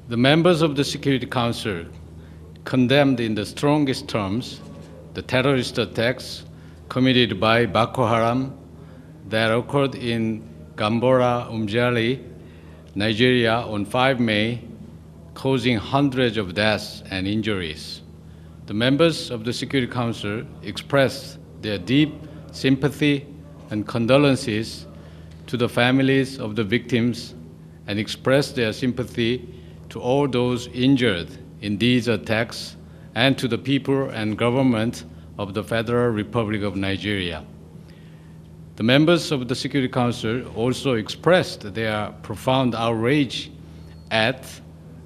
The members of the Security Council condemned in the strongest terms the terrorist attacks committed by Boko Haram that occurred in Gambora, Umjali, Nigeria on 5 May, causing hundreds of deaths and injuries. The members of the Security Council expressed their deep sympathy and condolences to the families of the victims and expressed their sympathy to all those injured in these attacks and to the people and government of the Federal Republic of Nigeria. The members of the Security Council also expressed their profound outrage at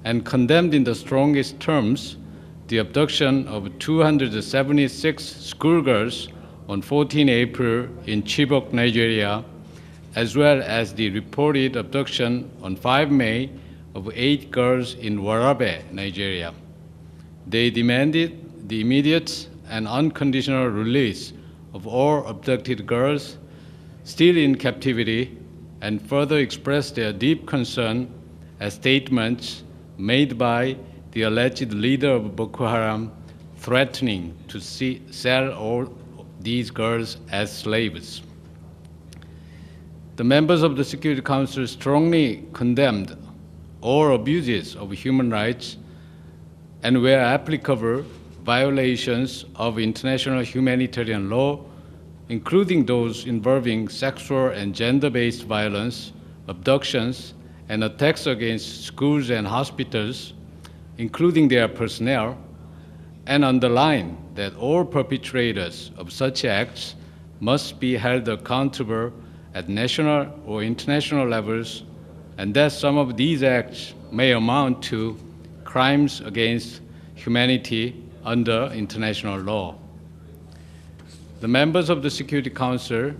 and condemned in the strongest terms the abduction of 276 schoolgirls on 14 April in Chibok, Nigeria, as well as the reported abduction on 5 May of 8 girls in Warabe, Nigeria. They demanded the immediate and unconditional release of all abducted girls still in captivity and further expressed their deep concern at statements made by the alleged leader of Boko Haram threatening to sell all these girls as slaves. The members of the Security Council strongly condemned all abuses of human rights and, where applicable, violations of international humanitarian law, including those involving sexual and gender-based violence, abductions, and attacks against schools and hospitals, including their personnel, and underlined that all perpetrators of such acts must be held accountable at national or international levels, and that some of these acts may amount to crimes against humanity under international law. The members of the Security Council,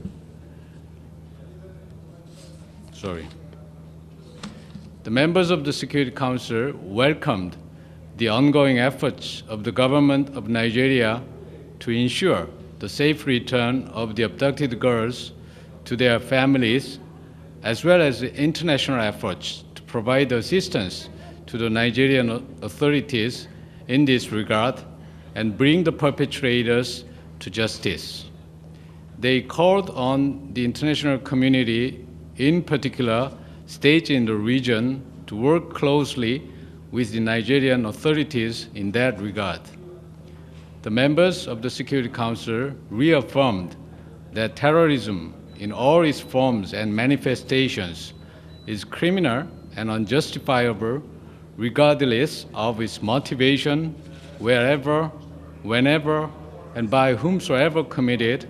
the members of the Security Council welcomed the ongoing efforts of the government of Nigeria to ensure the safe return of the abducted girls to their families, as well as the international efforts to provide assistance to the Nigerian authorities in this regard and bring the perpetrators to justice. They called on the international community, in particular states in the region, to work closely with the Nigerian authorities in that regard. The members of the Security Council reaffirmed that terrorism in all its forms and manifestations is criminal and unjustifiable regardless of its motivation, wherever, whenever, and by whomsoever committed,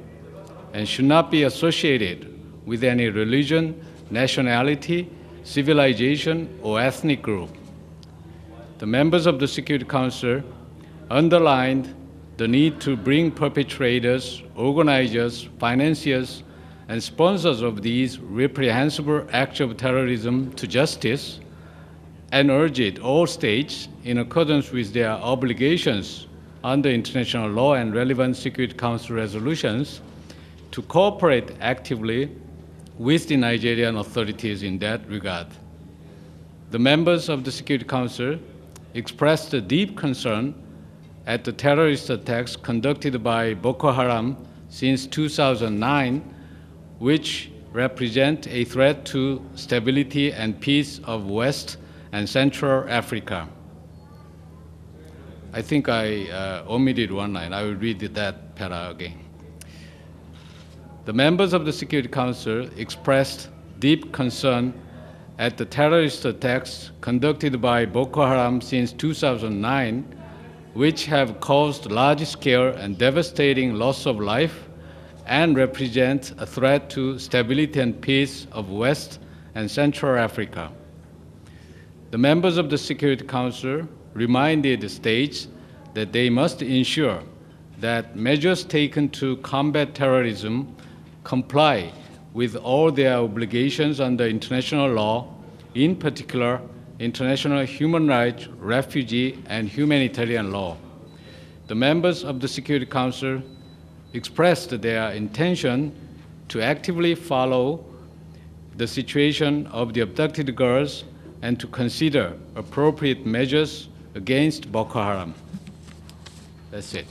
and should not be associated with any religion, nationality, civilization, or ethnic group. The members of the Security Council underlined the need to bring perpetrators, organizers, financiers, and sponsors of these reprehensible acts of terrorism to justice, and urged all states, in accordance with their obligations under international law and relevant Security Council resolutions, to cooperate actively with the Nigerian authorities in that regard. The members of the Security Council expressed a deep concern at the terrorist attacks conducted by Boko Haram since 2009, which represent a threat to stability and peace of West and Central Africa. I think I omitted one line. I will read that para again. The members of the Security Council expressed deep concern at the terrorist attacks conducted by Boko Haram since 2009, which have caused large-scale and devastating loss of life and represent a threat to stability and peace of West and Central Africa. The members of the Security Council reminded the states that they must ensure that measures taken to combat terrorism comply with all their obligations under international law, in particular international human rights, refugee, and humanitarian law. The members of the Security Council expressed their intention to actively follow the situation of the abducted girls and to consider appropriate measures against Boko Haram. That's it.